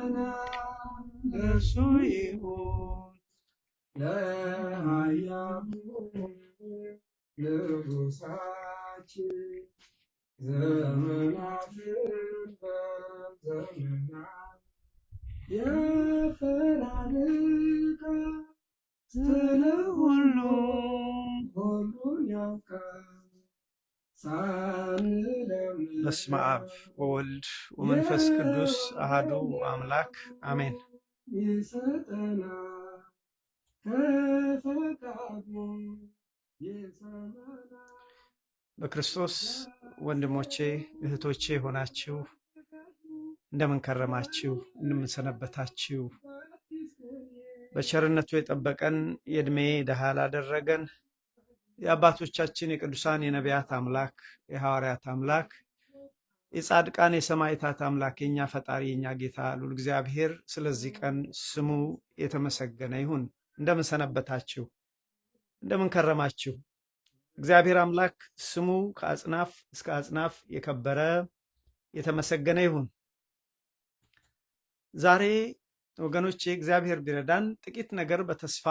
ለእርሱ ይሁን ለኃያሉ ንጉሣችን ዘመናትን በዘመናት የፈራርቃል ስለ ሁሉም ያውቃል። በስመ አብ ወወልድ ወመንፈስ ቅዱስ አሐዱ አምላክ አሜን። በክርስቶስ ወንድሞቼ እህቶቼ ሆናችሁ እንደምን ከረማችሁ? እንደምን ሰነበታችሁ? በቸርነቱ የጠበቀን የዕድሜ ደሃ ላደረገን የአባቶቻችን የቅዱሳን የነቢያት አምላክ የሐዋርያት አምላክ የጻድቃን የሰማዕታት አምላክ የኛ ፈጣሪ የኛ ጌታ ልዑል እግዚአብሔር ስለዚህ ቀን ስሙ የተመሰገነ ይሁን። እንደምን ሰነበታችሁ? እንደምን ከረማችሁ? እግዚአብሔር አምላክ ስሙ ከአጽናፍ እስከ አጽናፍ የከበረ የተመሰገነ ይሁን። ዛሬ ወገኖቼ እግዚአብሔር ቢረዳን ጥቂት ነገር በተስፋ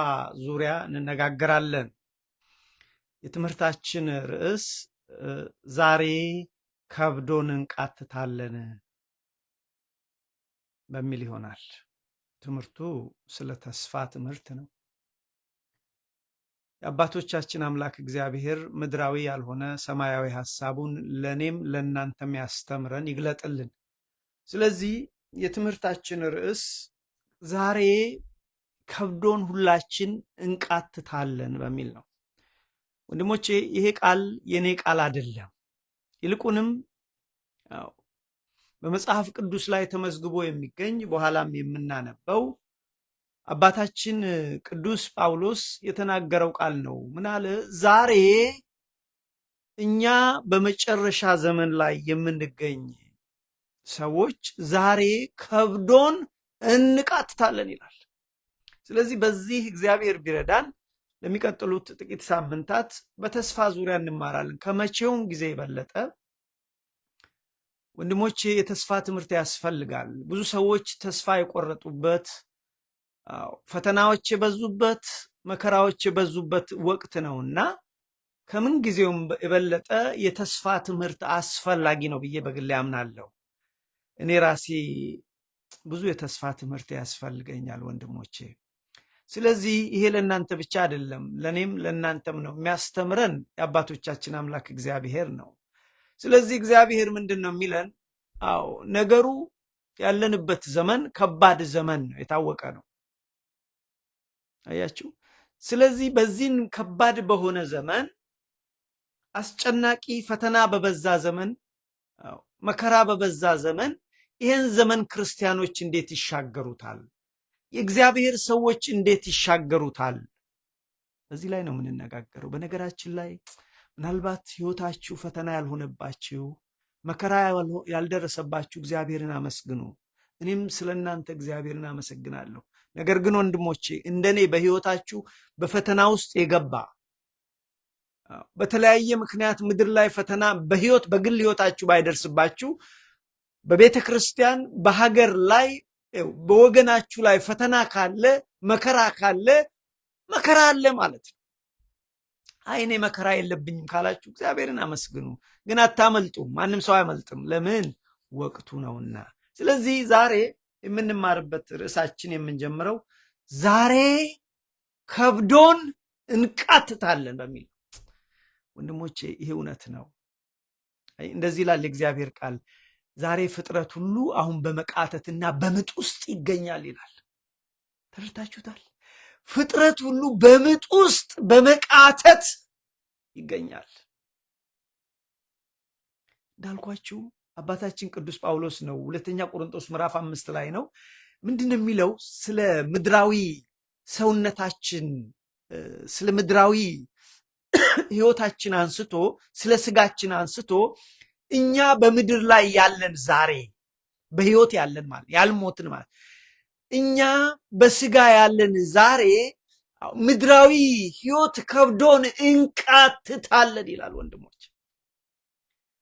ዙሪያ እንነጋገራለን። የትምህርታችን ርዕስ ዛሬ ከብዶን እንቃትታለን በሚል ይሆናል። ትምህርቱ ስለ ተስፋ ትምህርት ነው። የአባቶቻችን አምላክ እግዚአብሔር ምድራዊ ያልሆነ ሰማያዊ ሐሳቡን ለእኔም ለእናንተም ያስተምረን ይግለጥልን። ስለዚህ የትምህርታችን ርዕስ ዛሬ ከብዶን ሁላችን እንቃትታለን በሚል ነው። ወንድሞቼ ይሄ ቃል የኔ ቃል አይደለም። ይልቁንም በመጽሐፍ ቅዱስ ላይ ተመዝግቦ የሚገኝ በኋላም የምናነበው አባታችን ቅዱስ ጳውሎስ የተናገረው ቃል ነው። ምን አለ? ዛሬ እኛ በመጨረሻ ዘመን ላይ የምንገኝ ሰዎች ዛሬ ከብዶን እንቃትታለን ይላል። ስለዚህ በዚህ እግዚአብሔር ቢረዳን ለሚቀጥሉት ጥቂት ሳምንታት በተስፋ ዙሪያ እንማራለን። ከመቼውም ጊዜ የበለጠ ወንድሞቼ የተስፋ ትምህርት ያስፈልጋል። ብዙ ሰዎች ተስፋ የቆረጡበት፣ ፈተናዎች የበዙበት፣ መከራዎች የበዙበት ወቅት ነውና ከምን ጊዜውም የበለጠ የተስፋ ትምህርት አስፈላጊ ነው ብዬ በግሌ አምናለሁ። እኔ ራሴ ብዙ የተስፋ ትምህርት ያስፈልገኛል ወንድሞቼ። ስለዚህ ይሄ ለእናንተ ብቻ አይደለም፣ ለእኔም ለእናንተም ነው። የሚያስተምረን የአባቶቻችን አምላክ እግዚአብሔር ነው። ስለዚህ እግዚአብሔር ምንድን ነው የሚለን? ነገሩ ያለንበት ዘመን ከባድ ዘመን ነው፣ የታወቀ ነው። አያችሁ። ስለዚህ በዚህን ከባድ በሆነ ዘመን፣ አስጨናቂ ፈተና በበዛ ዘመን፣ መከራ በበዛ ዘመን ይህን ዘመን ክርስቲያኖች እንዴት ይሻገሩታል? የእግዚአብሔር ሰዎች እንዴት ይሻገሩታል? በዚህ ላይ ነው የምንነጋገረው። በነገራችን ላይ ምናልባት ሕይወታችሁ ፈተና ያልሆነባችሁ፣ መከራ ያልደረሰባችሁ እግዚአብሔርን አመስግኑ። እኔም ስለ እናንተ እግዚአብሔርን አመሰግናለሁ። ነገር ግን ወንድሞቼ እንደኔ በሕይወታችሁ በፈተና ውስጥ የገባ በተለያየ ምክንያት ምድር ላይ ፈተና በግል ሕይወታችሁ ባይደርስባችሁ፣ በቤተ ክርስቲያን በሀገር ላይ በወገናችሁ ላይ ፈተና ካለ፣ መከራ ካለ፣ መከራ አለ ማለት ነው። እኔ መከራ የለብኝም ካላችሁ እግዚአብሔርን አመስግኑ። ግን አታመልጡም። ማንም ሰው አያመልጥም። ለምን? ወቅቱ ነውና። ስለዚህ ዛሬ የምንማርበት ርዕሳችን የምንጀምረው ዛሬ ከብዶን እንቃትታለን በሚል ወንድሞቼ፣ ይሄ እውነት ነው። እንደዚህ ይላል የእግዚአብሔር ቃል፣ ዛሬ ፍጥረት ሁሉ አሁን በመቃተትና በምጥ ውስጥ ይገኛል ይላል። ተረድታችሁታል? ፍጥረት ሁሉ በምጥ ውስጥ በመቃተት ይገኛል። እንዳልኳችሁ አባታችን ቅዱስ ጳውሎስ ነው። ሁለተኛ ቆሮንቶስ ምዕራፍ 5 ላይ ነው። ምንድን ነው የሚለው? ስለ ምድራዊ ሰውነታችን፣ ስለ ምድራዊ ሕይወታችን አንስቶ፣ ስለ ስጋችን አንስቶ እኛ በምድር ላይ ያለን ዛሬ በሕይወት ያለን ማለት ያልሞትን ማለት እኛ በስጋ ያለን ዛሬ ምድራዊ ሕይወት ከብዶን እንቃትታለን ይላል። ወንድሞች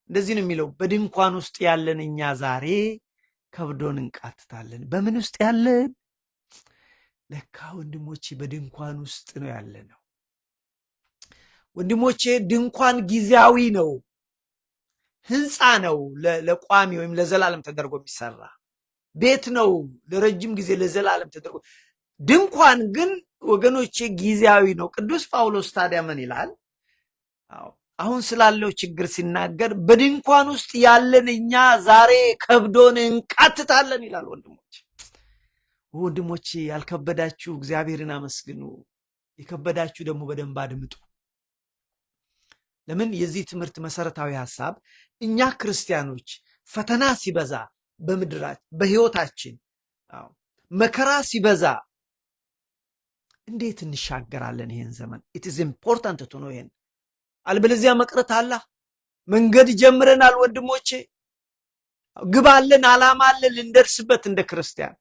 እንደዚህ ነው የሚለው። በድንኳን ውስጥ ያለን እኛ ዛሬ ከብዶን እንቃትታለን። በምን ውስጥ ያለን? ለካ ወንድሞቼ በድንኳን ውስጥ ነው ያለነው። ወንድሞቼ ድንኳን ጊዜያዊ ነው፣ ህንፃ ነው፣ ለቋሚ ወይም ለዘላለም ተደርጎ የሚሰራ ቤት ነው፣ ለረጅም ጊዜ ለዘላለም ተደርጎ። ድንኳን ግን ወገኖቼ ጊዜያዊ ነው። ቅዱስ ጳውሎስ ታዲያ ምን ይላል? አሁን ስላለው ችግር ሲናገር በድንኳን ውስጥ ያለን እኛ ዛሬ ከብዶን እንቃትታለን ይላል። ወንድሞቼ ያልከበዳችሁ እግዚአብሔርን አመስግኑ፣ የከበዳችሁ ደግሞ በደንብ አድምጡ። ለምን? የዚህ ትምህርት መሰረታዊ ሐሳብ እኛ ክርስቲያኖች ፈተና ሲበዛ በምድራችን በህይወታችን መከራ ሲበዛ እንዴት እንሻገራለን ይሄን ዘመን? ኢት ኢዝ ኢምፖርታንት ቱ ኖ ይሄን። አልበለዚያ መቅረት አለ። መንገድ ጀምረናል ወንድሞቼ፣ ግባለን፣ ዓላማ አለን ልንደርስበት እንደ ክርስቲያን።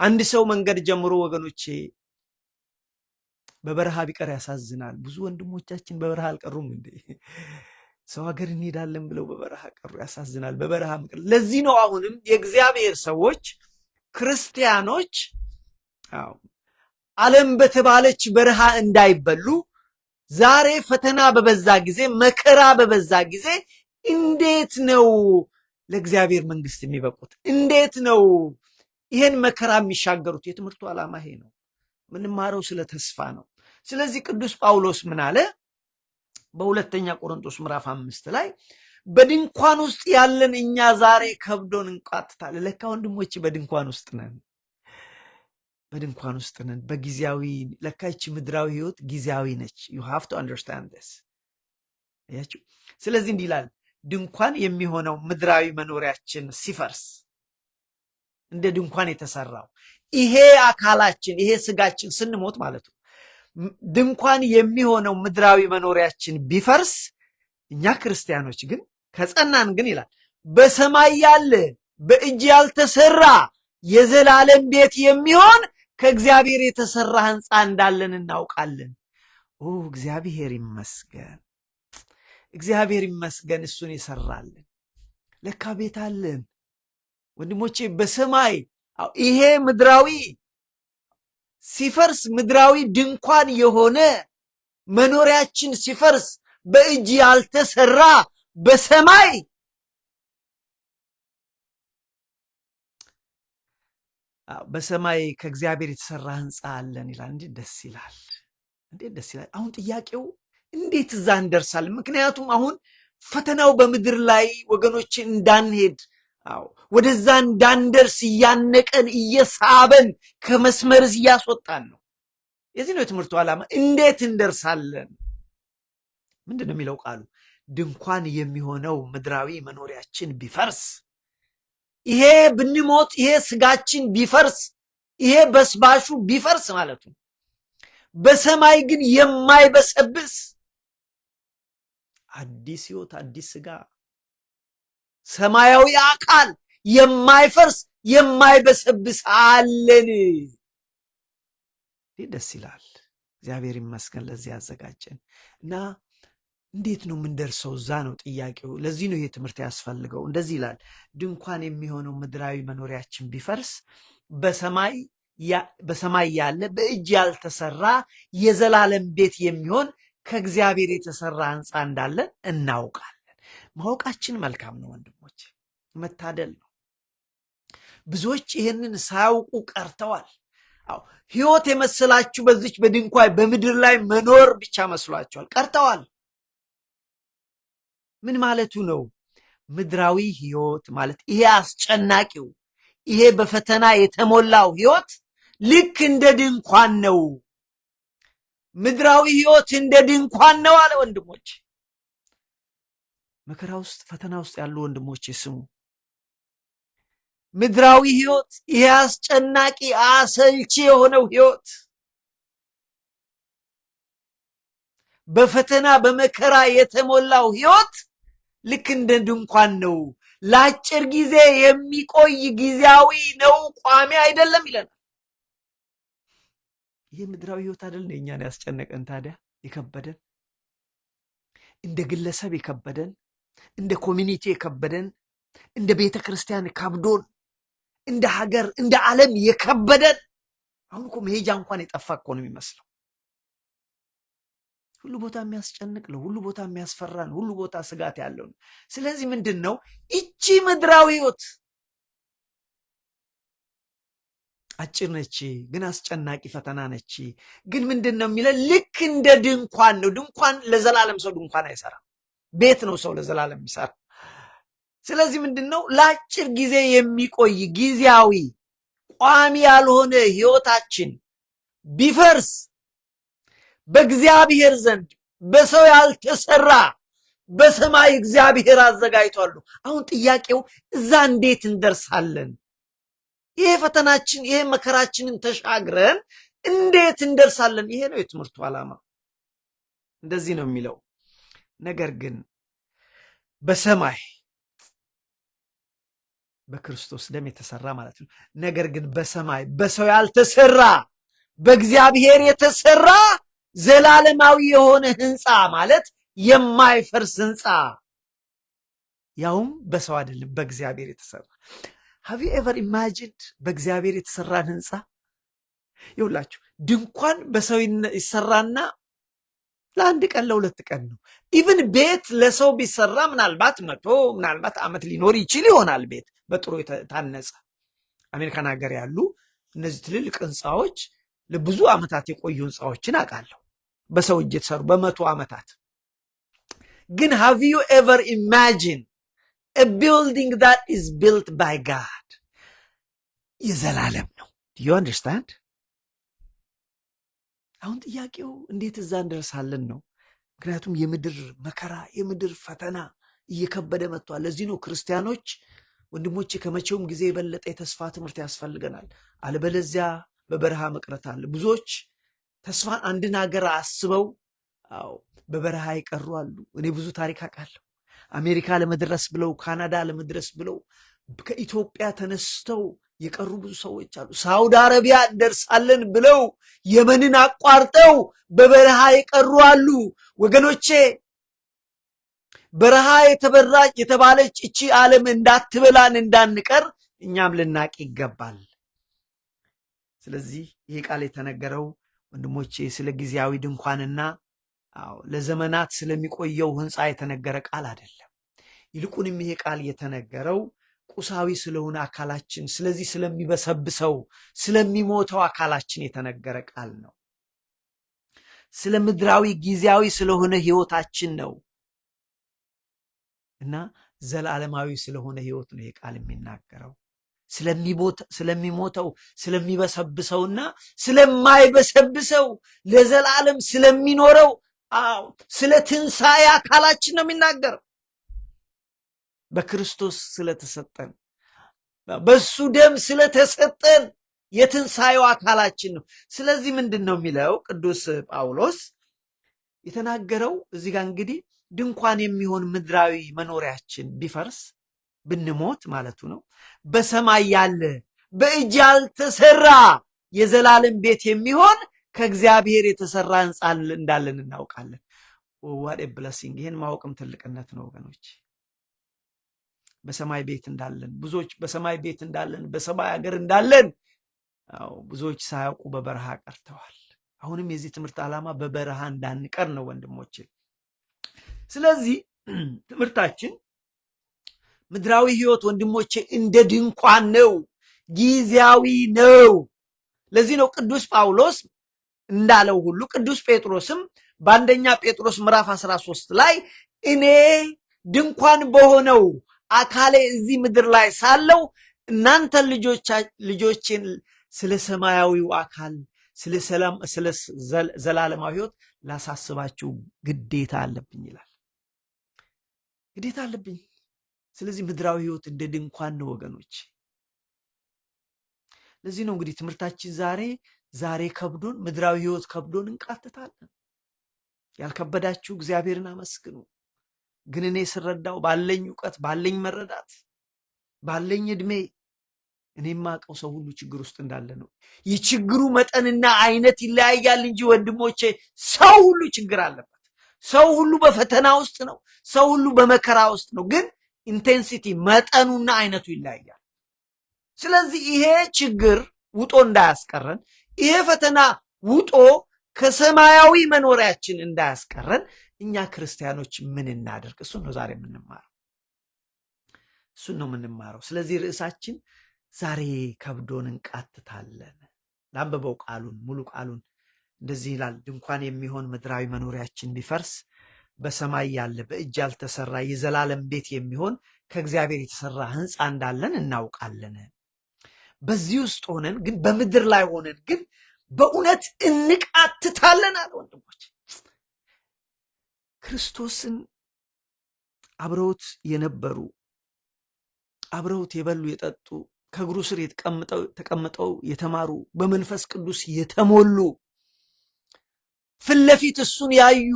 አንድ ሰው መንገድ ጀምሮ ወገኖቼ በበረሃ ቢቀር ያሳዝናል። ብዙ ወንድሞቻችን በበረሃ አልቀሩም እንዴ? ሰው ሀገር እንሄዳለን ብለው በበረሃ ቀሩ። ያሳዝናል። በበረሃ ምቅር። ለዚህ ነው አሁንም የእግዚአብሔር ሰዎች ክርስቲያኖች ዓለም በተባለች በረሃ እንዳይበሉ ዛሬ ፈተና በበዛ ጊዜ፣ መከራ በበዛ ጊዜ እንዴት ነው ለእግዚአብሔር መንግስት የሚበቁት? እንዴት ነው ይሄን መከራ የሚሻገሩት? የትምህርቱ ዓላማ ይሄ ነው። ምንማረው ስለ ተስፋ ነው። ስለዚህ ቅዱስ ጳውሎስ ምን አለ? በሁለተኛ ቆሮንቶስ ምዕራፍ 5 ላይ በድንኳን ውስጥ ያለን እኛ ዛሬ ከብዶን እንቃትታለን። ለካ ወንድሞች በድንኳን ውስጥ ነን፣ በድንኳን ውስጥ ነን። በጊዜያዊ ለካ ይህች ምድራዊ ህይወት ጊዜያዊ ነች። you have to understand this። አያችሁ? ስለዚህ እንዲህ ይላል፣ ድንኳን የሚሆነው ምድራዊ መኖሪያችን ሲፈርስ፣ እንደ ድንኳን የተሰራው ይሄ አካላችን ይሄ ስጋችን ስንሞት ማለት ነው። ድንኳን የሚሆነው ምድራዊ መኖሪያችን ቢፈርስ፣ እኛ ክርስቲያኖች ግን ከጸናን ግን ይላል በሰማይ ያለ በእጅ ያልተሰራ የዘላለም ቤት የሚሆን ከእግዚአብሔር የተሰራ ህንፃ እንዳለን እናውቃለን። እግዚአብሔር ይመስገን፣ እግዚአብሔር ይመስገን፣ እሱን ይሰራልን። ለካ ቤት አለን ወንድሞቼ በሰማይ። ይሄ ምድራዊ ሲፈርስ፣ ምድራዊ ድንኳን የሆነ መኖሪያችን ሲፈርስ፣ በእጅ ያልተሰራ በሰማይ በሰማይ ከእግዚአብሔር የተሰራ ህንፃ አለን ይላል። እንዴት ደስ ይላል! እንዴት ደስ ይላል! አሁን ጥያቄው እንዴት እዛ እንደርሳለን? ምክንያቱም አሁን ፈተናው በምድር ላይ ወገኖች እንዳንሄድ ወደዛ እንዳንደርስ እያነቀን እየሳበን ከመስመር እያስወጣን ነው። የዚህ ነው የትምህርቱ ዓላማ። እንዴት እንደርሳለን? ምንድን ነው የሚለው ቃሉ? ድንኳን የሚሆነው ምድራዊ መኖሪያችን ቢፈርስ፣ ይሄ ብንሞት፣ ይሄ ስጋችን ቢፈርስ፣ ይሄ በስባሹ ቢፈርስ ማለቱ፣ በሰማይ ግን የማይበሰብስ አዲስ ህይወት፣ አዲስ ስጋ፣ ሰማያዊ አካል የማይፈርስ የማይበሰብስ አለን። ደስ ይላል። እግዚአብሔር ይመስገን ለዚህ ያዘጋጀን እና እንዴት ነው የምንደርሰው? እዛ ነው ጥያቄው። ለዚህ ነው ይሄ ትምህርት ያስፈልገው። እንደዚህ ይላል፣ ድንኳን የሚሆነው ምድራዊ መኖሪያችን ቢፈርስ በሰማይ ያለ በእጅ ያልተሰራ የዘላለም ቤት የሚሆን ከእግዚአብሔር የተሰራ ህንፃ እንዳለን እናውቃለን። ማወቃችን መልካም ነው ወንድሞች፣ መታደል ነው። ብዙዎች ይህንን ሳያውቁ ቀርተዋል። ህይወት የመሰላችሁ በዚች በድንኳን በምድር ላይ መኖር ብቻ መስሏቸዋል፣ ቀርተዋል። ምን ማለቱ ነው? ምድራዊ ህይወት ማለት ይሄ አስጨናቂው፣ ይሄ በፈተና የተሞላው ህይወት ልክ እንደ ድንኳን ነው። ምድራዊ ህይወት እንደ ድንኳን ነው አለ። ወንድሞች መከራ ውስጥ ፈተና ውስጥ ያሉ ወንድሞች ስሙ። ምድራዊ ህይወት ይሄ አስጨናቂ አሰልቺ የሆነው ህይወት በፈተና በመከራ የተሞላው ህይወት ልክ እንደ ድንኳን ነው። ለአጭር ጊዜ የሚቆይ ጊዜያዊ ነው፣ ቋሚ አይደለም ይለናል። ይህ ምድራዊ ህይወት አይደል እኛን ያስጨነቀን ታዲያ የከበደን፣ እንደ ግለሰብ የከበደን፣ እንደ ኮሚኒቲ የከበደን፣ እንደ ቤተ ክርስቲያን ከብዶን እንደ ሀገር እንደ ዓለም የከበደን አሁን እኮ መሄጃ እንኳን የጠፋ እኮ ነው የሚመስለው። ሁሉ ቦታ የሚያስጨንቅ ነው። ሁሉ ቦታ የሚያስፈራ ነው። ሁሉ ቦታ ስጋት ያለው ነው። ስለዚህ ምንድን ነው ይቺ ምድራዊ ሕይወት አጭር ነች፣ ግን አስጨናቂ ፈተና ነች። ግን ምንድን ነው የሚለው ልክ እንደ ድንኳን ነው። ድንኳን ለዘላለም ሰው ድንኳን አይሰራም። ቤት ነው ሰው ለዘላለም የሚሰራ። ስለዚህ ምንድን ነው ለአጭር ጊዜ የሚቆይ ጊዜያዊ ቋሚ ያልሆነ ሕይወታችን ቢፈርስ በእግዚአብሔር ዘንድ በሰው ያልተሰራ በሰማይ እግዚአብሔር አዘጋጅቷል። አሁን ጥያቄው እዛ እንዴት እንደርሳለን? ይሄ ፈተናችን ይሄ መከራችንን ተሻግረን እንዴት እንደርሳለን? ይሄ ነው የትምህርቱ ዓላማ። እንደዚህ ነው የሚለው። ነገር ግን በሰማይ በክርስቶስ ደም የተሰራ ማለት ነው። ነገር ግን በሰማይ በሰው ያልተሰራ በእግዚአብሔር የተሰራ ዘላለማዊ የሆነ ህንፃ ማለት የማይፈርስ ህንፃ፣ ያውም በሰው አይደለም በእግዚአብሔር የተሰራ። have you ever imagined በእግዚአብሔር የተሰራን ህንፃ? ይውላችሁ ድንኳን በሰው ይሰራና ለአንድ ቀን ለሁለት ቀን ነው። ኢቭን ቤት ለሰው ቢሰራ ምናልባት 100 ዓመት ሊኖር ይችል ይሆናል። ቤት በጥሩ የታነጸ አሜሪካን ሀገር ያሉ እነዚህ ትልልቅ ህንፃዎች ለብዙ ዓመታት የቆዩ ህንፃዎችን አውቃለሁ፣ በሰው እጅ የተሰሩ በ100 ዓመታት። ግን have you ever imagined a building that is built by God? የዘላለም ነው። do you understand? አሁን ጥያቄው እንዴት እዛ እንደርሳለን ነው። ምክንያቱም የምድር መከራ የምድር ፈተና እየከበደ መጥቷል። ለዚህ ነው ክርስቲያኖች ወንድሞቼ ከመቼውም ጊዜ የበለጠ የተስፋ ትምህርት ያስፈልገናል። አለበለዚያ በበረሃ መቅረት አለ። ብዙዎች ተስፋ አንድን ሀገር አስበው በበረሃ ይቀሩ አሉ። እኔ ብዙ ታሪክ አውቃለሁ። አሜሪካ ለመድረስ ብለው ካናዳ ለመድረስ ብለው ከኢትዮጵያ ተነስተው የቀሩ ብዙ ሰዎች አሉ። ሳውዲ አረቢያ እንደርሳለን ብለው የመንን አቋርጠው በበረሃ የቀሩ አሉ። ወገኖቼ በረሃ የተባለች እቺ ዓለም እንዳትበላን እንዳንቀር እኛም ልናቅ ይገባል። ስለዚህ ይሄ ቃል የተነገረው ወንድሞቼ ስለ ጊዜያዊ ድንኳንና ለዘመናት ስለሚቆየው ህንፃ የተነገረ ቃል አይደለም። ይልቁንም ይሄ ቃል የተነገረው ቁሳዊ ስለሆነ አካላችን፣ ስለዚህ ስለሚበሰብሰው ስለሚሞተው አካላችን የተነገረ ቃል ነው። ስለ ምድራዊ ጊዜያዊ ስለሆነ ህይወታችን ነው እና ዘላለማዊ ስለሆነ ህይወት ነው ይሄ ቃል የሚናገረው። ስለሚሞተው ስለሚበሰብሰውና ስለማይበሰብሰው ለዘላለም ስለሚኖረው ስለ ትንሣኤ አካላችን ነው የሚናገረው። በክርስቶስ ስለተሰጠን በሱ ደም ስለተሰጠን የትንሣኤው አካላችን ነው። ስለዚህ ምንድን ነው የሚለው ቅዱስ ጳውሎስ የተናገረው እዚህ ጋር እንግዲህ ድንኳን የሚሆን ምድራዊ መኖሪያችን ቢፈርስ ብንሞት ማለቱ ነው። በሰማይ ያለ በእጅ ያልተሰራ የዘላለም ቤት የሚሆን ከእግዚአብሔር የተሰራ ህንፃ እንዳለን እናውቃለን። ዋት ኤ ብለሲንግ! ይህን ማወቅም ትልቅነት ነው ወገኖች። በሰማይ ቤት እንዳለን ብዙዎች በሰማይ ቤት እንዳለን በሰማይ ሀገር እንዳለን ብዙዎች ሳያውቁ በበረሃ ቀርተዋል። አሁንም የዚህ ትምህርት ዓላማ በበረሃ እንዳንቀር ነው ወንድሞቼ። ስለዚህ ትምህርታችን ምድራዊ ህይወት ወንድሞቼ እንደ ድንኳን ነው፣ ጊዜያዊ ነው። ለዚህ ነው ቅዱስ ጳውሎስ እንዳለው ሁሉ ቅዱስ ጴጥሮስም በአንደኛ ጴጥሮስ ምዕራፍ 13 ላይ እኔ ድንኳን በሆነው አካሌ እዚህ ምድር ላይ ሳለው እናንተ ልጆችን ስለ ሰማያዊው አካል ስለ ዘላለማዊ ህይወት ላሳስባችሁ ግዴታ አለብኝ ይላል። ግዴታ አለብኝ። ስለዚህ ምድራዊ ህይወት እንደ ድንኳን ነው ወገኖች። ለዚህ ነው እንግዲህ ትምህርታችን ዛሬ ከብዶን ምድራዊ ህይወት ከብዶን እንቃትታለን። ያልከበዳችሁ እግዚአብሔርን አመስግኑ። ግን እኔ ስረዳው ባለኝ እውቀት ባለኝ መረዳት ባለኝ እድሜ እኔ የማውቀው ሰው ሁሉ ችግር ውስጥ እንዳለ ነው። የችግሩ መጠንና አይነት ይለያያል እንጂ ወንድሞቼ ሰው ሁሉ ችግር አለበት። ሰው ሁሉ በፈተና ውስጥ ነው። ሰው ሁሉ በመከራ ውስጥ ነው። ግን ኢንቴንሲቲ መጠኑና አይነቱ ይለያያል። ስለዚህ ይሄ ችግር ውጦ እንዳያስቀረን፣ ይሄ ፈተና ውጦ ከሰማያዊ መኖሪያችን እንዳያስቀረን እኛ ክርስቲያኖች ምን እናደርግ? እሱን ነው ዛሬ የምንማረው። እሱን ነው የምንማረው። ስለዚህ ርዕሳችን ዛሬ ከብዶን እንቃትታለን። ላንብበው ቃሉን፣ ሙሉ ቃሉን። እንደዚህ ይላል። ድንኳን የሚሆን ምድራዊ መኖሪያችን ቢፈርስ በሰማይ ያለ በእጅ ያልተሰራ የዘላለም ቤት የሚሆን ከእግዚአብሔር የተሰራ ሕንፃ እንዳለን እናውቃለን። በዚህ ውስጥ ሆነን ግን በምድር ላይ ሆነን ግን በእውነት እንቃትታለን አለ። ወንድሞች ክርስቶስን አብረውት የነበሩ አብረውት የበሉ የጠጡ ከእግሩ ስር ተቀምጠው የተማሩ በመንፈስ ቅዱስ የተሞሉ ፊት ለፊት እሱን ያዩ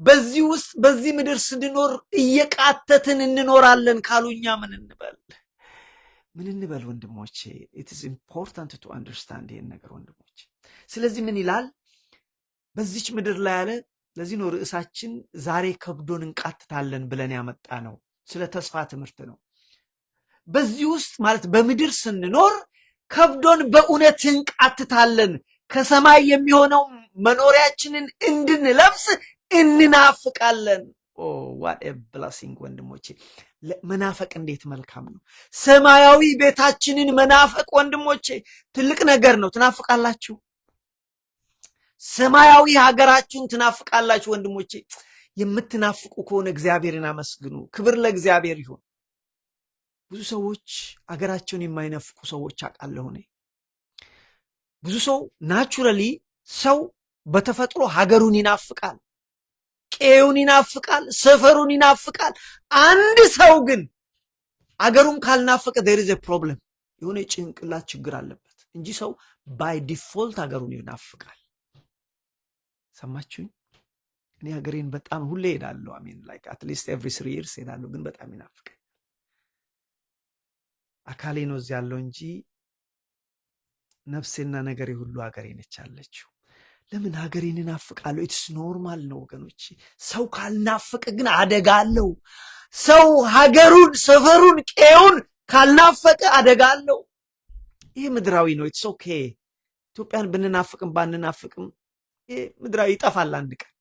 በዚህ ውስጥ በዚህ ምድር ስንኖር እየቃተትን እንኖራለን ካሉ እኛ ምን እንበል? ምን እንበል ወንድሞቼ? it is important to understand ይህን ነገር ወንድሞቼ። ስለዚህ ምን ይላል በዚች ምድር ላይ ያለ? ለዚህ ነው ርዕሳችን ዛሬ ከብዶን እንቃትታለን ብለን ያመጣ ነው። ስለ ተስፋ ትምህርት ነው። በዚህ ውስጥ ማለት በምድር ስንኖር ከብዶን በእውነት እንቃትታለን። ከሰማይ የሚሆነው መኖሪያችንን እንድንለብስ እንናፍቃለን። what a blessing ወንድሞቼ። መናፈቅ እንዴት መልካም ነው! ሰማያዊ ቤታችንን መናፈቅ ወንድሞቼ ትልቅ ነገር ነው። ትናፍቃላችሁ? ሰማያዊ ሀገራችሁን ትናፍቃላችሁ ወንድሞቼ? የምትናፍቁ ከሆነ እግዚአብሔርን አመስግኑ። ክብር ለእግዚአብሔር ይሁን። ብዙ ሰዎች ሀገራቸውን የማይናፍቁ ሰዎች አውቃለሁ እኔ። ብዙ ሰው ናቹራሊ ሰው በተፈጥሮ ሀገሩን ይናፍቃል፣ ቄውን ይናፍቃል፣ ሰፈሩን ይናፍቃል። አንድ ሰው ግን አገሩን ካልናፈቀ there is a problem፣ የሆነ የጭንቅላት ችግር አለበት እንጂ ሰው ባይ ዲፎልት ሀገሩን ይናፍቃል። ሰማችሁኝ? እኔ ሀገሬን በጣም ሁሌ ሄዳለሁ። አሜን ላይክ at least every 3 years ሄዳለሁ፣ ግን በጣም ይናፍቃል። አካሌ ነው እዚህ ያለው እንጂ ነፍሴና ነገሬ ሁሉ ሀገሬ ነች አለችው። ለምን ሀገሬን እናፍቃለሁ? ኢትስ ኖርማል ነው ወገኖች። ሰው ካልናፈቀ ግን አደጋ አለው። ሰው ሀገሩን፣ ሰፈሩን፣ ቄውን ካልናፈቀ አደጋ አለው። ይህ ምድራዊ ነው። ኢትስ ኦኬ። ኢትዮጵያን ብንናፍቅም ባንናፍቅም ይህ ምድራዊ ይጠፋል። አንድ ቀን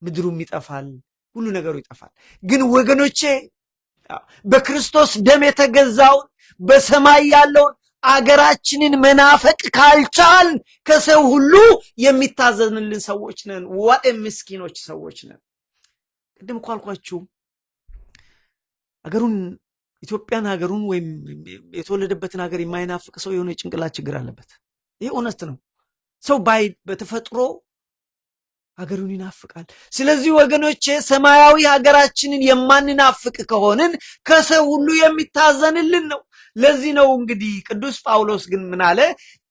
ምድሩም ይጠፋል፣ ሁሉ ነገሩ ይጠፋል። ግን ወገኖቼ በክርስቶስ ደም የተገዛውን በሰማይ ያለውን አገራችንን መናፈቅ ካልቻልን ከሰው ሁሉ የሚታዘንልን ሰዎች ነን። ዋት ምስኪኖች ሰዎች ነን። ቅድም እኮ አልኳችሁ አገሩን ኢትዮጵያን ሀገሩን ወይም የተወለደበትን ሀገር የማይናፍቅ ሰው የሆነ የጭንቅላት ችግር አለበት። ይሄ እውነት ነው። ሰው በተፈጥሮ ሀገሩን ይናፍቃል። ስለዚህ ወገኖቼ ሰማያዊ ሀገራችንን የማንናፍቅ ከሆንን ከሰው ሁሉ የሚታዘንልን ነው። ለዚህ ነው እንግዲህ ቅዱስ ጳውሎስ ግን ምን አለ?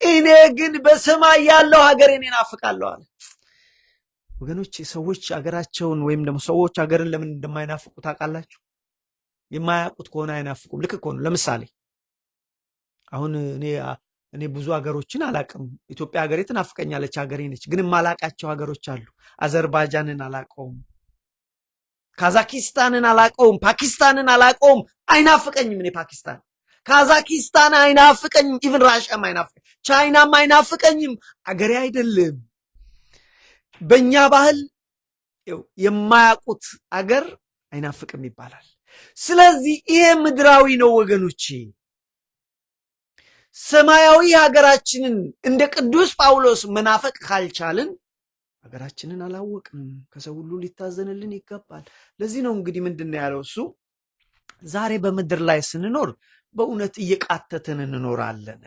እኔ ግን በሰማይ ያለው ሀገሬን እናፍቃለሁ አለ። ወገኖቼ ሰዎች ሀገራቸውን ወይም ደግሞ ሰዎች ሀገርን ለምን እንደማይናፍቁ ታውቃላችሁ? የማያውቁት ከሆነ አይናፍቁም። ልክ እኮ ነው። ለምሳሌ አሁን እኔ ብዙ ሀገሮችን አላውቅም። ኢትዮጵያ ሀገሬ ትናፍቀኛለች፣ ሀገሬ ነች። ግን የማላውቃቸው ሀገሮች አሉ። አዘርባይጃንን አላውቀውም፣ ካዛኪስታንን አላውቀውም፣ ፓኪስታንን አላውቀውም። አይናፍቀኝም። እኔ ፓኪስታን፣ ካዛኪስታን አይናፍቀኝም። ኢቭን ራሽያም አይናፍቀኝም፣ ቻይናም አይናፍቀኝም። አገሬ አይደለም። በእኛ ባህል የማያውቁት አገር አይናፍቅም ይባላል። ስለዚህ ይሄ ምድራዊ ነው ወገኖቼ። ሰማያዊ ሀገራችንን እንደ ቅዱስ ጳውሎስ መናፈቅ ካልቻልን ሀገራችንን አላወቅንም። ከሰው ሁሉ ሊታዘንልን ይገባል። ለዚህ ነው እንግዲህ ምንድን ነው ያለው እሱ? ዛሬ በምድር ላይ ስንኖር በእውነት እየቃተትን እንኖራለን፣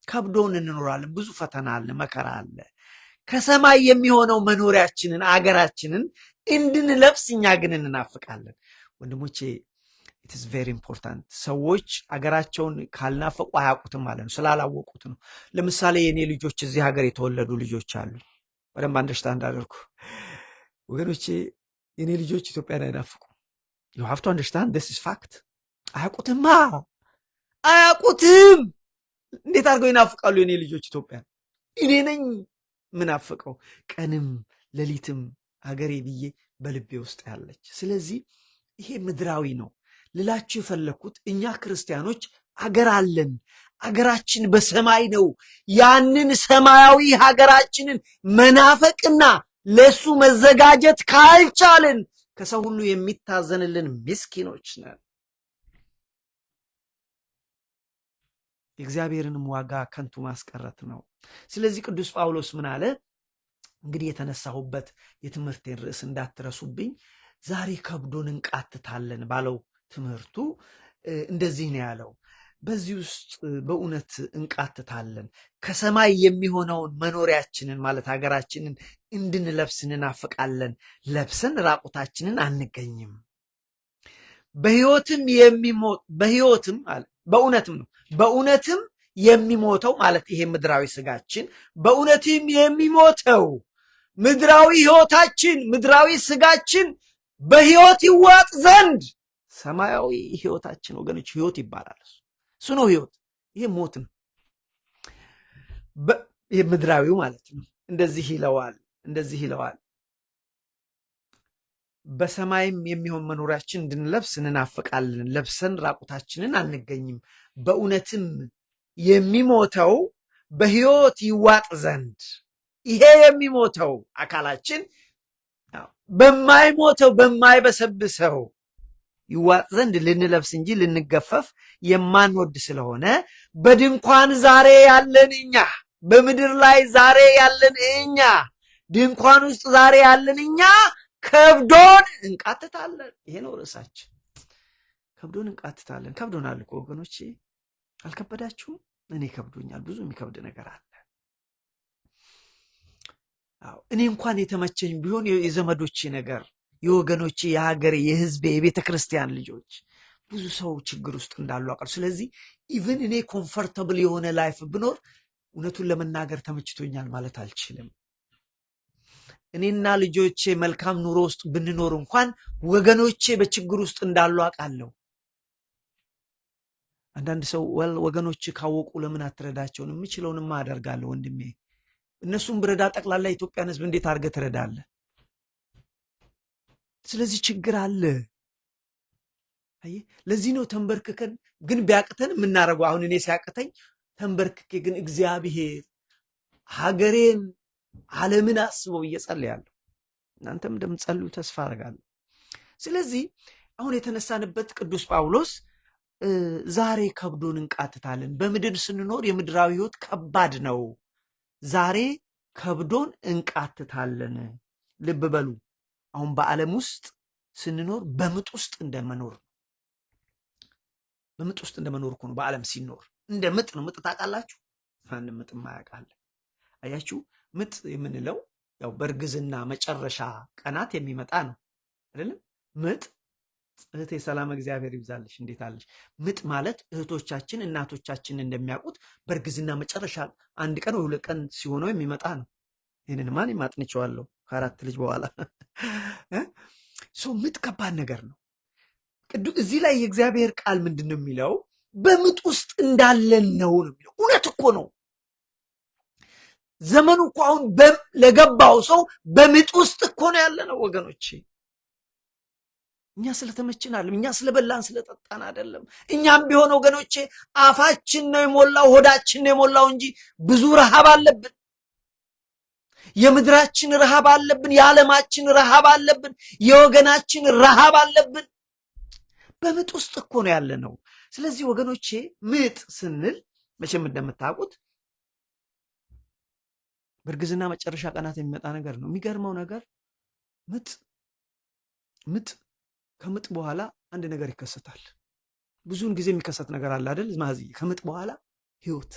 ከብዶን እንኖራለን። ብዙ ፈተና አለ፣ መከራ አለ። ከሰማይ የሚሆነው መኖሪያችንን አገራችንን እንድንለብስ እኛ ግን እንናፍቃለን። ወንድሞቼ it is very important። ሰዎች አገራቸውን ካልናፈቁ አያውቁትም ማለት ነው፣ ስላላወቁት ነው። ለምሳሌ የኔ ልጆች እዚህ ሀገር የተወለዱ ልጆች አሉ። በደንብ አንደርስታንድ አድርጉ ወገኖቼ። የኔ ልጆች ኢትዮጵያን አይናፍቁም። you have to understand this is fact። አያውቁትማ፣ አያውቁትም። እንዴት አድርገው ይናፍቃሉ የኔ ልጆች ኢትዮጵያን? እኔ ነኝ ምናፍቀው ቀንም ሌሊትም ሀገሬ ብዬ በልቤ ውስጥ ያለች። ስለዚህ ይሄ ምድራዊ ነው። ልላችሁ የፈለኩት እኛ ክርስቲያኖች አገር አለን። አገራችን በሰማይ ነው። ያንን ሰማያዊ ሀገራችንን መናፈቅና ለሱ መዘጋጀት ካልቻልን ከሰው ሁሉ የሚታዘንልን ምስኪኖች ነን። የእግዚአብሔርንም ዋጋ ከንቱ ማስቀረት ነው። ስለዚህ ቅዱስ ጳውሎስ ምን አለ? እንግዲህ የተነሳሁበት የትምህርቴን ርዕስ እንዳትረሱብኝ፣ ዛሬ ከብዶን እንቃትታለን ባለው ትምህርቱ እንደዚህ ነው ያለው። በዚህ ውስጥ በእውነት እንቃትታለን። ከሰማይ የሚሆነውን መኖሪያችንን ማለት ሀገራችንን እንድንለብስ እንናፍቃለን። ለብሰን ራቁታችንን አንገኝም። በሕይወትም አለ በእውነትም ነው በእውነትም የሚሞተው ማለት ይሄ ምድራዊ ስጋችን በእውነትም የሚሞተው ምድራዊ ሕይወታችን ምድራዊ ስጋችን በሕይወት ይዋጥ ዘንድ ሰማያዊ ሕይወታችን ወገኖች ሕይወት ይባላል። እሱ ነው ሕይወት። ይሄ ሞት ነው። ይሄ ምድራዊው ማለት ነው። እንደዚህ ይለዋል። በሰማይም የሚሆን መኖሪያችን እንድንለብስ እንናፍቃለን። ለብሰን ራቁታችንን አንገኝም። በእውነትም የሚሞተው በሕይወት ይዋጥ ዘንድ ይሄ የሚሞተው አካላችን በማይሞተው በማይበሰብሰው ይዋጥ ዘንድ ልንለብስ እንጂ ልንገፈፍ የማንወድ ስለሆነ በድንኳን ዛሬ ያለን እኛ፣ በምድር ላይ ዛሬ ያለን እኛ፣ ድንኳን ውስጥ ዛሬ ያለን እኛ ከብዶን እንቃትታለን። ይሄ ነው ርዕሳችን። ከብዶን እንቃትታለን። ከብዶናል እኮ ወገኖቼ፣ አልከበዳችሁም? እኔ ከብዶኛል። ብዙ የሚከብድ ነገር አለ። እኔ እንኳን የተመቸኝ ቢሆን የዘመዶቼ ነገር፣ የወገኖቼ፣ የሀገሬ፣ የህዝቤ፣ የቤተ ክርስቲያን ልጆች ብዙ ሰው ችግር ውስጥ እንዳሉ አውቃለሁ። ስለዚህ ኢቭን እኔ ኮምፈርተብል የሆነ ላይፍ ብኖር እውነቱን ለመናገር ተመችቶኛል ማለት አልችልም። እኔና ልጆቼ መልካም ኑሮ ውስጥ ብንኖር እንኳን ወገኖቼ በችግር ውስጥ እንዳሉ አውቃለሁ። አንዳንድ ሰው ወገኖች ካወቁ ለምን አትረዳቸውን? የምችለውንማ አደርጋለሁ ወንድሜ። እነሱም ብረዳ ጠቅላላ ኢትዮጵያን ህዝብ እንዴት አድርገህ ትረዳለህ? ስለዚህ ችግር አለ። ለዚህ ነው ተንበርክከን ግን ቢያቅተን የምናደርገው። አሁን እኔ ሲያቅተኝ ተንበርክኬ ግን እግዚአብሔር ሀገሬን ዓለምን አስበው እየጸለያለሁ። እናንተም እንደምትጸልዩ ተስፋ አደርጋለሁ። ስለዚህ አሁን የተነሳንበት ቅዱስ ጳውሎስ ዛሬ ከብዶን እንቃትታለን። በምድር ስንኖር የምድራዊ ህይወት ከባድ ነው። ዛሬ ከብዶን እንቃትታለን። ልብ በሉ፣ አሁን በዓለም ውስጥ ስንኖር በምጥ ውስጥ እንደመኖር ነው። በምጥ ውስጥ እንደመኖር እኮ ነው። በዓለም ሲኖር እንደ ምጥ ነው። ምጥ ታውቃላችሁ? ማንም ምጥ ማያውቃል። አያችሁ፣ ምጥ የምንለው ያው በእርግዝና መጨረሻ ቀናት የሚመጣ ነው አይደለም? ምጥ እህቴ ሰላም እግዚአብሔር ይብዛልሽ፣ እንዴት አለሽ? ምጥ ማለት እህቶቻችን እናቶቻችን እንደሚያውቁት በእርግዝና መጨረሻ አንድ ቀን ወይ 2 ቀን ሲሆነው የሚመጣ ነው። ይህንን ማን ማጥንቸዋለሁ ከ4 ልጅ በኋላ ምጥ ከባድ ነገር ነው። እዚህ ላይ የእግዚአብሔር ቃል ምንድን ነው የሚለው? በምጥ ውስጥ እንዳለን ነው የሚለው። እውነት እኮ ነው። ዘመኑ እኮ አሁን ለገባው ሰው በምጥ ውስጥ እኮ ነው ያለ ነው ወገኖቼ። እኛ ስለተመችን አይደለም፣ እኛ ስለበላን ስለጠጣን አይደለም። እኛም ቢሆን ወገኖቼ አፋችን ነው የሞላው፣ ሆዳችን ነው የሞላው እንጂ ብዙ ረሃብ አለብን። የምድራችን ረሃብ አለብን፣ የዓለማችን ረሃብ አለብን፣ የወገናችን ረሃብ አለብን። በምጥ ውስጥ እኮ ነው ያለ ነው። ስለዚህ ወገኖቼ ምጥ ስንል መቼም እንደምታውቁት በእርግዝና መጨረሻ ቀናት የሚመጣ ነገር ነው። የሚገርመው ነገር ምጥ ከምጥ በኋላ አንድ ነገር ይከሰታል። ብዙውን ጊዜ የሚከሰት ነገር አለ አይደል? ማዚ ከምጥ በኋላ ህይወት፣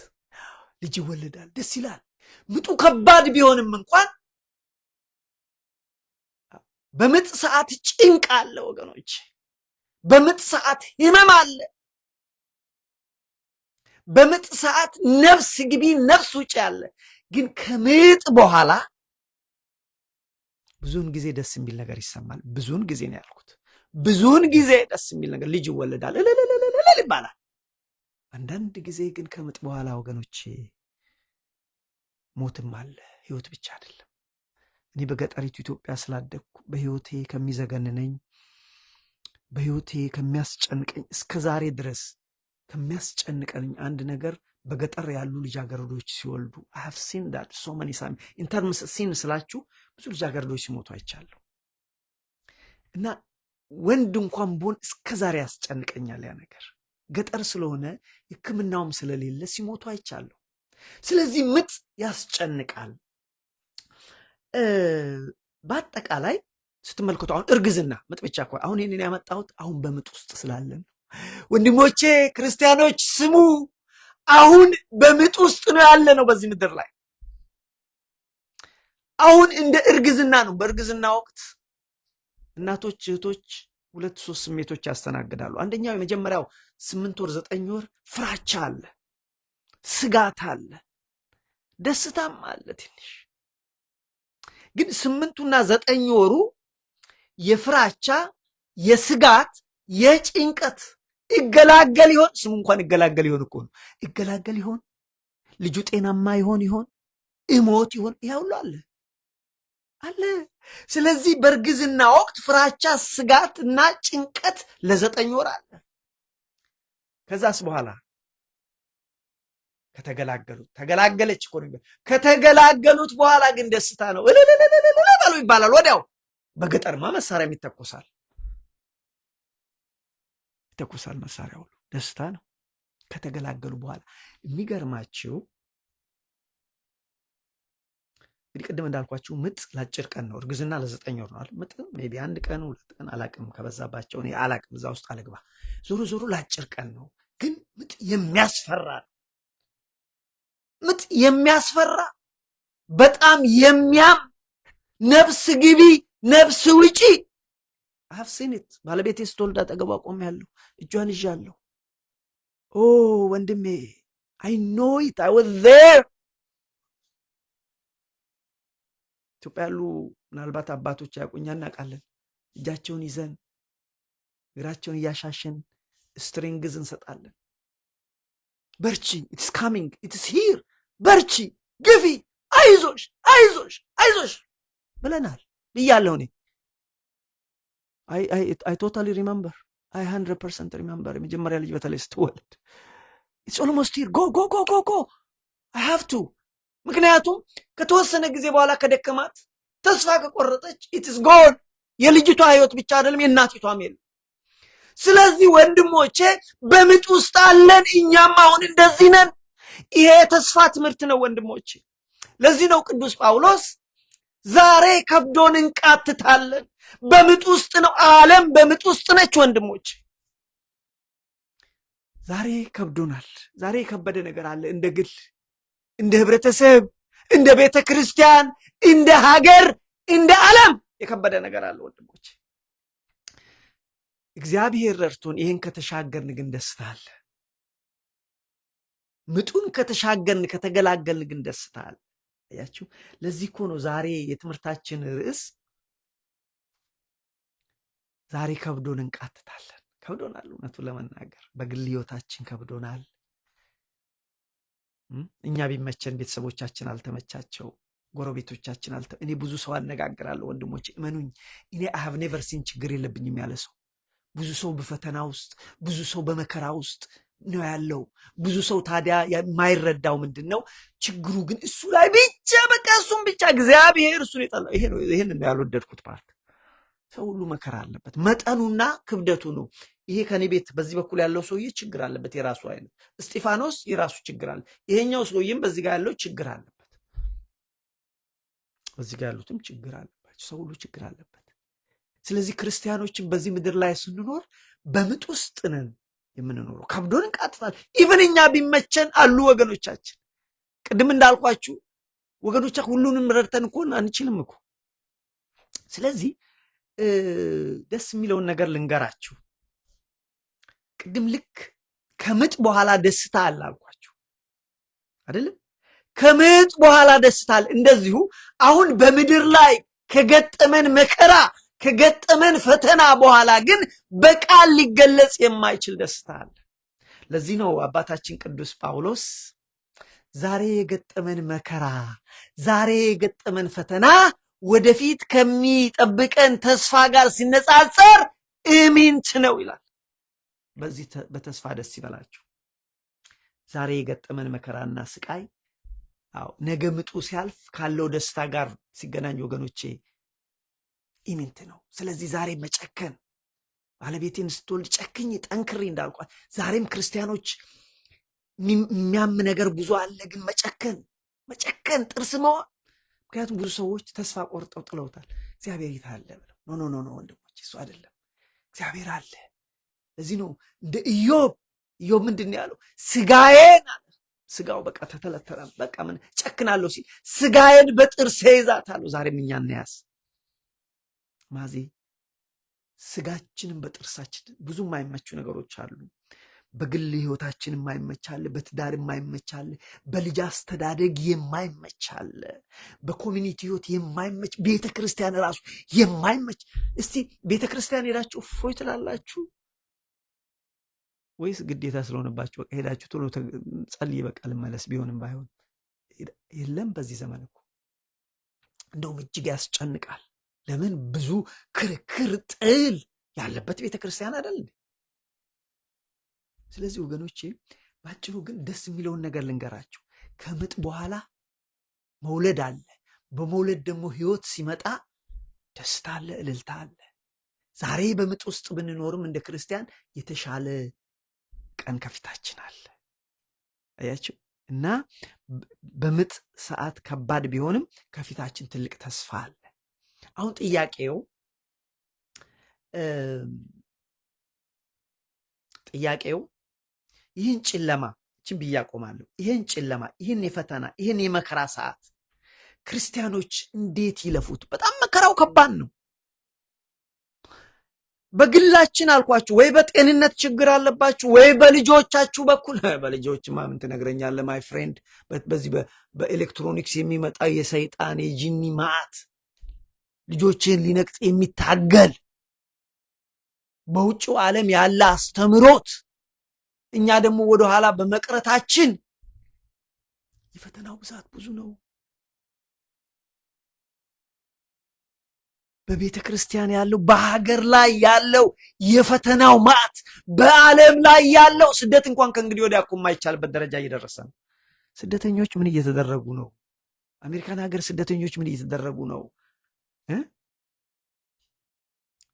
ልጅ ይወለዳል፣ ደስ ይላል። ምጡ ከባድ ቢሆንም እንኳን በምጥ ሰዓት ጭንቅ አለ ወገኖች። በምጥ ሰዓት ህመም አለ። በምጥ ሰዓት ነፍስ ግቢ ነፍስ ውጭ አለ። ግን ከምጥ በኋላ ብዙውን ጊዜ ደስ የሚል ነገር ይሰማል። ብዙውን ጊዜ ነው ያልኩት። ብዙውን ጊዜ ደስ የሚል ነገር፣ ልጅ ይወለዳል፣ እልል ይባላል። አንዳንድ ጊዜ ግን ከምጥ በኋላ ወገኖቼ ሞትም አለ። ህይወት ብቻ አይደለም። እኔ በገጠሪቱ ኢትዮጵያ ስላደግኩ በህይወቴ ከሚዘገንነኝ በህይወቴ ከሚያስጨንቀኝ እስከ ዛሬ ድረስ ከሚያስጨንቀኝ አንድ ነገር በገጠር ያሉ ልጃገረዶች ሲወልዱ I have seen that so many times in terms ሲን ስላችሁ ብዙ ልጃገረዶች ሲሞቱ አይቻለሁ እና ወንድ እንኳን ቢሆን እስከ ዛሬ ያስጨንቀኛል ያ ነገር ገጠር ስለሆነ ሕክምናውም ስለሌለ ሲሞቱ አይቻለሁ ስለዚህ ምጥ ያስጨንቃል በአጠቃላይ ስትመልከቱ አሁን እርግዝና ምጥ ብቻ እኮ አሁን ይሄንን ያመጣሁት አሁን በምጥ ውስጥ ስላለን ወንድሞቼ ክርስቲያኖች ስሙ አሁን በምጥ ውስጥ ነው ያለ ነው በዚህ ምድር ላይ አሁን እንደ እርግዝና ነው በእርግዝና ወቅት እናቶች እህቶች ሁለት ሶስት ስሜቶች ያስተናግዳሉ አንደኛው የመጀመሪያው 8 ወር 9 ወር ፍራቻ አለ ስጋት አለ ደስታም አለ ትንሽ ግን 8ና 9 ወሩ የፍራቻ የስጋት የጭንቀት ይገላገል ይሆን ስሙ እንኳን ይገላገል ይሆን እኮ ነው ይገላገል ይሆን ልጁ ጤናማ ይሆን እሞት ይሆን ያውሉ አለ ስለዚህ በእርግዝና ወቅት ፍራቻ ስጋትና ጭንቀት ለ9 ወር አለ ከዛስ በኋላ ተገላገለች እኮ ነው ከተገላገሉት በኋላ ግን ደስታ ነው እለለለለለ ይባላል ወዲያው በገጠርማ መሳሪያ ይተኮሳል መሳሪያው ደስታ ነው ከተገላገሉ በኋላ የሚገርማችሁ እንግዲህ ቅድም እንዳልኳችሁ ምጥ ለአጭር ቀን ነው እርግዝና ለ9 ወር ነው አይደል ምጥ ሜቢ 1 ቀን 2 ቀን አላቅም ከበዛባቸው እኔ አላቅም እዛ ውስጥ አልግባ ዞሮ ለአጭር ቀን ነው ግን ምጥ የሚያስፈራ ምጥ የሚያስፈራ በጣም የሚያም ነፍስ ግቢ ነፍስ ውጪ I've seen it ባለቤቴ ስትወልድ አጠገቧ ቆሜያለሁ እጇን ይዣለሁ ኦ ወንድሜ I know it I was there ኢትዮጵያ ያሉ ምናልባት አባቶች ያውቁኛ እናውቃለን እጃቸውን ይዘን እግራቸውን እያሻሸን ስትሪንግዝ እንሰጣለን በርቺ it's coming it's here በርቺ ግፊ አይዞሽ ብለናል ብያለሁ እኔ I totally remember I 100% remember የመጀመሪያ ልጅ በተለይ ስትወልድ it's almost here go I have to ምክንያቱም ከተወሰነ ጊዜ በኋላ ከደከማት ተስፋ ከቆረጠች it is gone የልጅቷ ህይወት ብቻ አይደለም የእናቲቷም የለም ስለዚህ ወንድሞቼ በምጥ ውስጥ አለን እኛም አሁን እንደዚህ ነን ይሄ ተስፋ ትምህርት ነው ወንድሞቼ ለዚህ ነው ቅዱስ ጳውሎስ ዛሬ ከብዶን እንቃትታለን በምጥ ውስጥ ነው ዓለም በምጥ ውስጥ ነች ወንድሞቼ ዛሬ ከብዶናል ዛሬ የከበደ ነገር አለ እንደ ግል እንደ ህብረተሰብ እንደ ቤተ ክርስቲያን እንደ ሀገር እንደ ዓለም የከበደ ነገር አለ ወንድሞቼ እግዚአብሔር ረድቶን ይሄን ከተሻገርን ግን ደስታ አለ ምጡን ከተሻገርን ከተገላገልን ግን ደስታ አለ አያችሁ ለዚህ እኮ ነው ዛሬ የትምህርታችን ርዕስ ዛሬ ከብዶን እንቃትታለን ከብዶናል እውነቱን ለመናገር በግል ህይወታችን ከብዶናል እኛ ቢመቸን ቤተሰቦቻችን አልተመቻቸው ጎረቤቶቻችን እኔ ብዙ ሰው አነጋግራለሁ ወንድሞቼ እመኑኝ እኔ I have never seen ችግር የለብኝም ያለ ሰው ብዙ ሰው በፈተና ውስጥ ብዙ ሰው በመከራ ውስጥ ነው ያለው ብዙ ሰው ታዲያ የማይረዳው ምንድነው ችግሩ ግን እሱ ላይ ብቻ በቃ እሱም ብቻ እግዚአብሔር እሱን ይጣላል ይሄን ነው ያልወደድኩት ፓርት ሰው ሁሉ መከራ አለበት መጠኑና ክብደቱ ነው ይሄ ከኔ ቤት በዚህ በኩል ያለው ሰውዬ ችግር አለበት የራሱ አይነት እስጢፋኖስ የራሱ ችግር አለ ይሄኛው ሰውዬም በዚህ ጋር ያለው ችግር አለበት በዚህ ጋር ያሉትም ችግር አለባቸው ሰው ሁሉ ችግር አለበት ስለዚህ ክርስቲያኖችን በዚህ ምድር ላይ ስንኖር በምጥ ውስጥ ነን የምንኖረው ከብዶን እንቃትታለን ኢቭን እኛ ቢመቸን አሉ ወገኖቻችን ቅድም እንዳልኳችሁ ወገኖቻችን ሁሉንም ረድተን እኮ አንችልም እኮ ስለዚህ ደስ የሚለውን ነገር ልንገራችሁ ቅድም ልክ ከምጥ በኋላ ደስታ አለ አልኳችሁ አይደለም ከምጥ በኋላ ደስታ አለ እንደዚሁ አሁን በምድር ላይ ከገጠመን መከራ ከገጠመን ፈተና በኋላ ግን በቃል ሊገለጽ የማይችል ደስታ አለ ለዚህ ነው አባታችን ቅዱስ ጳውሎስ ዛሬ የገጠመን መከራ ዛሬ የገጠመን ፈተና ወደፊት ከሚጠብቀን ተስፋ ጋር ሲነጻጸር ኢሚንት ነው ይላል። በዚህ በተስፋ ደስ ይበላችሁ። ዛሬ የገጠመን መከራና ስቃይ ነገ ምጡ ሲያልፍ ካለው ደስታ ጋር ሲገናኝ ወገኖቼ ኢሚንት ነው። ስለዚህ ዛሬ መጨከን፣ ባለቤቴን ስትወልድ ጨክኝ ጠንክሬ እንዳልኳት፣ ዛሬም ክርስቲያኖች የሚያም ነገር ብዙ አለ፣ ግን መጨከን ጥርስ መዋል። ምክንያቱም ብዙ ሰዎች ተስፋ ቆርጠው ጥለውታል። እግዚአብሔር ይታለ ብለው ኖ ወንድሞች፣ እሱ አይደለም፣ እግዚአብሔር አለ። ለዚህ ነው እንደ ኢዮብ ምንድን ነው ያለው? ስጋዬን አለ። ስጋው በቃ ተተለተለ። በቃ ምን ጨክናለሁ ሲል ስጋዬን በጥርሴ ይዛታለሁ። ዛሬም እኛ እንያዝ ማዚ ስጋችንን በጥርሳችን ብዙ የማይመቹ ነገሮች አሉ። በግል ህይወታችን የማይመቻለ፣ በትዳር የማይመቻለ፣ በልጅ አስተዳደግ የማይመቻለ፣ በኮሚኒቲ ህይወት የማይመች፣ ቤተ ክርስቲያን ራሱ የማይመች። እስቲ ቤተ ክርስቲያን ሄዳችሁ እፎይ ትላላችሁ ወይስ ግዴታ ስለሆነባችሁ በቃ ሄዳችሁ ቶሎ ጸልይ በቃ ልመለስ? ቢሆንም ባይሆን የለም። በዚህ ዘመን እኮ እንደውም እጅግ ያስጨንቃል። ለምን? ብዙ ክርክር፣ ጥል ያለበት ቤተ ክርስቲያን አይደል? ስለዚህ ወገኖቼ ባጭሩ ግን ደስ የሚለውን ነገር ልንገራችሁ። ከምጥ በኋላ መውለድ አለ። በመውለድ ደግሞ ህይወት ሲመጣ ደስታ አለ፣ እልልታ አለ። ዛሬ በምጥ ውስጥ ብንኖርም እንደ ክርስቲያን የተሻለ ቀን ከፊታችን አለ። አያችሁ? እና በምጥ ሰዓት ከባድ ቢሆንም ከፊታችን ትልቅ ተስፋ አለ። አሁን ጥያቄው ይህን ጨለማ እችን ብዬ አቆማለሁ። ይህን ጨለማ፣ ይህን የፈተና፣ ይህን የመከራ ሰዓት ክርስቲያኖች እንዴት ይለፉት? በጣም መከራው ከባድ ነው። በግላችን አልኳችሁ፣ ወይ በጤንነት ችግር አለባችሁ፣ ወይ በልጆቻችሁ በኩል በልጆችማ ምን ትነግረኛለህ ማይ ፍሬንድ። በዚህ በኤሌክትሮኒክስ የሚመጣ የሰይጣን የጂኒ ማዕት ልጆችን ሊነቅጥ የሚታገል በውጭው ዓለም ያለ አስተምሮት፣ እኛ ደግሞ ወደኋላ በመቅረታችን የፈተናው ብዛት ብዙ ነው። በቤተ ክርስቲያን ያለው፣ በሀገር ላይ ያለው የፈተናው ማዕት፣ በዓለም ላይ ያለው ስደት እንኳን ከእንግዲህ ወዲያ እኮ የማይቻልበት ደረጃ እየደረሰ ነው። ስደተኞች ምን እየተደረጉ ነው? አሜሪካን ሀገር ስደተኞች ምን እየተደረጉ ነው?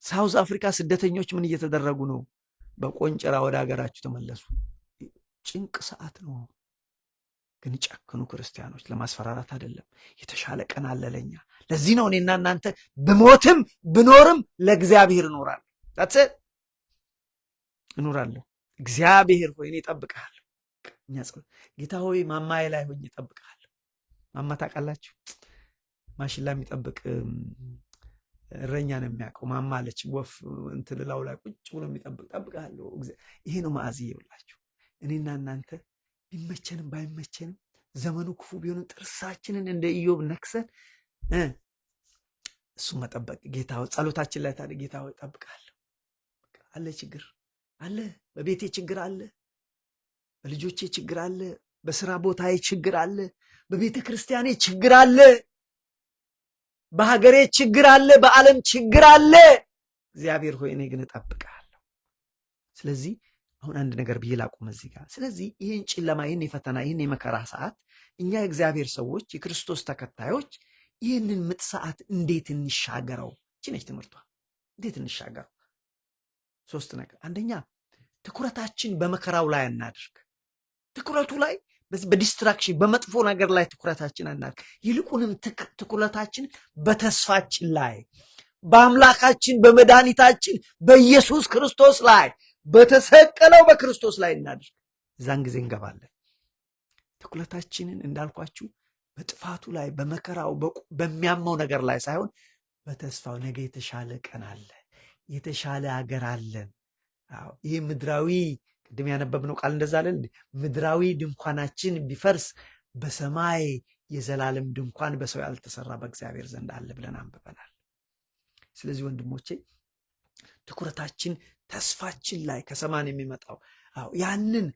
ሳውዝ አፍሪካ ስደተኞች ምን እየተደረጉ ነው? በቆንጨራ ወደ ሀገራችሁ ተመለሱ። ጭንቅ ሰዓት ነው። ግን ጨክኑ ክርስቲያኖች፣ ለማስፈራራት አይደለም። የተሻለ ቀን አለ ለኛ። ለዚህ ነው እኔና እናንተ ብሞትም ብኖርም ለእግዚአብሔር እኖራለሁ። እኖራለሁ። እግዚአብሔር ሆይ እኔ እጠብቅሃለሁ። ጌታ ሆይ ማማዬ ላይ ሆኜ እጠብቅሃለሁ። ማማ ታውቃላችሁ፣ ማሽላ የሚጠብቅ እረኛ ነው የሚያውቀው። ማማ አለች፣ ወፍ እንትን ላው ላይ ቁጭ ብሎ የሚጠብቅ ጠብቃለሁ። ይሄ ነው ማዕዝዬ ይውላችሁ። እኔና እናንተ ቢመቸንም ባይመቸንም ዘመኑ ክፉ ቢሆንም ጥርሳችንን እንደ ኢዮብ ነክሰን እሱ መጠበቅ። ጌታ ሆይ ጸሎታችን ላይ ታዲያ ጌታ ሆይ እጠብቃለሁ። አለ ችግር አለ፣ በቤቴ ችግር አለ፣ በልጆቼ ችግር አለ፣ በስራ ቦታዬ ችግር አለ፣ በቤተ ክርስቲያኔ ችግር አለ፣ በሀገሬ ችግር አለ፣ በዓለም ችግር አለ። እግዚአብሔር ሆይ እኔ ግን እጠብቅሃለሁ። ስለዚህ አሁን አንድ ነገር ብዬ ላቁም እዚህ ጋር። ስለዚህ ይህን ጨለማ፣ ይህን የፈተና፣ ይህን የመከራ ሰዓት እኛ የእግዚአብሔር ሰዎች፣ የክርስቶስ ተከታዮች ይህንን ምጥ ሰዓት እንዴት እንሻገረው? እቺ ነች ትምህርቷ። እንዴት እንሻገረው? ሶስት ነገር። አንደኛ ትኩረታችን በመከራው ላይ አናድርግ። ትኩረቱ ላይ በዲስትራክሽን በመጥፎ ነገር ላይ ትኩረታችን አናድርግ። ይልቁንም ትኩረታችን በተስፋችን ላይ፣ በአምላካችን በመድኃኒታችን በኢየሱስ ክርስቶስ ላይ፣ በተሰቀለው በክርስቶስ ላይ እናድርግ። እዛን ጊዜ እንገባለን። ትኩረታችንን እንዳልኳችሁ በጥፋቱ ላይ፣ በመከራው፣ በሚያመው ነገር ላይ ሳይሆን በተስፋው፣ ነገ የተሻለ ቀን አለ፣ የተሻለ ሀገር አለን። ይህ ምድራዊ ቅድም ያነበብነው ቃል እንደዛ አለን። ምድራዊ ድንኳናችን ቢፈርስ በሰማይ የዘላለም ድንኳን በሰው ያልተሰራ በእግዚአብሔር ዘንድ አለ ብለን አንብበናል። ስለዚህ ወንድሞቼ ትኩረታችን ተስፋችን ላይ ከሰማን የሚመጣው ያንን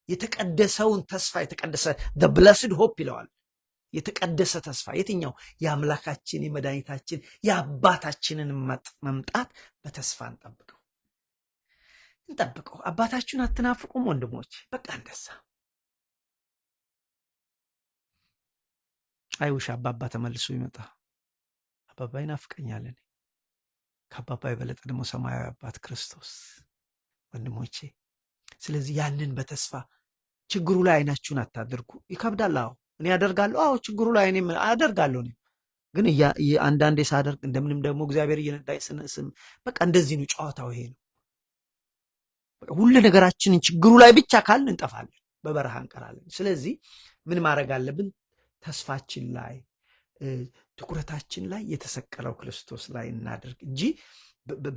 የተቀደሰውን ተስፋ፣ የተቀደሰ the blessed hope ይለዋል። የተቀደሰ ተስፋ የትኛው? የአምላካችን የመድኃኒታችን የአባታችንን መምጣት በተስፋ እንጠብቀው። እንጠብቀው። አባታችሁን አትናፍቁም ወንድሞች? በቃ እንደዛ። አይውሽ አባባ ተመልሶ ይመጣ። አባባ ይናፍቀኛል። እኔ ከአባባ የበለጠ ደግሞ ሰማያዊ አባት ክርስቶስ ወንድሞቼ። ስለዚህ ያንን በተስፋ ችግሩ ላይ አይናችሁን አታድርጉ። ይከብዳል። አዎ እኔ አደርጋለሁ። አዎ ችግሩ ላይ እኔ አደርጋለሁ። እኔ ግን አንዳንዴ ሳደርግ እንደምንም ደግሞ እግዚአብሔር እየነዳኝ ስም በቃ እንደዚህ ነው ጨዋታው። ይሄ ነው ሁሉ ነገራችንን ችግሩ ላይ ብቻ ካልን እንጠፋለን፣ በበረሃ እንቀራለን። ስለዚህ ምን ማድረግ አለብን? ተስፋችን ላይ ትኩረታችን ላይ የተሰቀለው ክርስቶስ ላይ እናድርግ እንጂ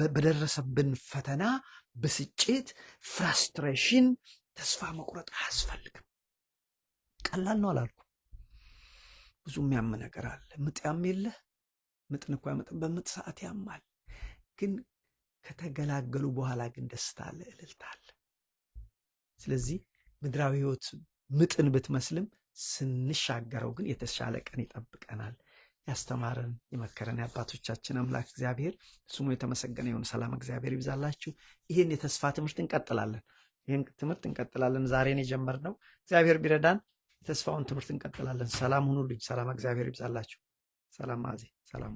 በደረሰብን ፈተና፣ ብስጭት፣ ፍራስትሬሽን ተስፋ መቁረጥ አያስፈልግም። ቀላል ነው አላልኩም። ብዙ የሚያም ነገር አለ። ምጥ ያም የለ ምጥን እኮ ያመጣም በምጥ ሰዓት ያማል። ግን ከተገላገሉ በኋላ ግን ደስታ አለ፣ እልልታ አለ። ስለዚህ ምድራዊ ህይወት ምጥን ብትመስልም ስንሻገረው ግን የተሻለ ቀን ይጠብቀናል። ያስተማረን የመከረን የአባቶቻችን አምላክ እግዚአብሔር ስሙ የተመሰገነ ይሁን። ሰላም እግዚአብሔር ይብዛላችሁ። ይህን የተስፋ ትምህርት እንቀጥላለን። ዛሬን የጀመርነው እግዚአብሔር ቢረዳን የተስፋውን ትምህርት እንቀጥላለን። ሰላም ሁኑልኝ። ሰላም እግዚአብሔር ይብዛላችሁ። ሰላም ማዚ ሰላም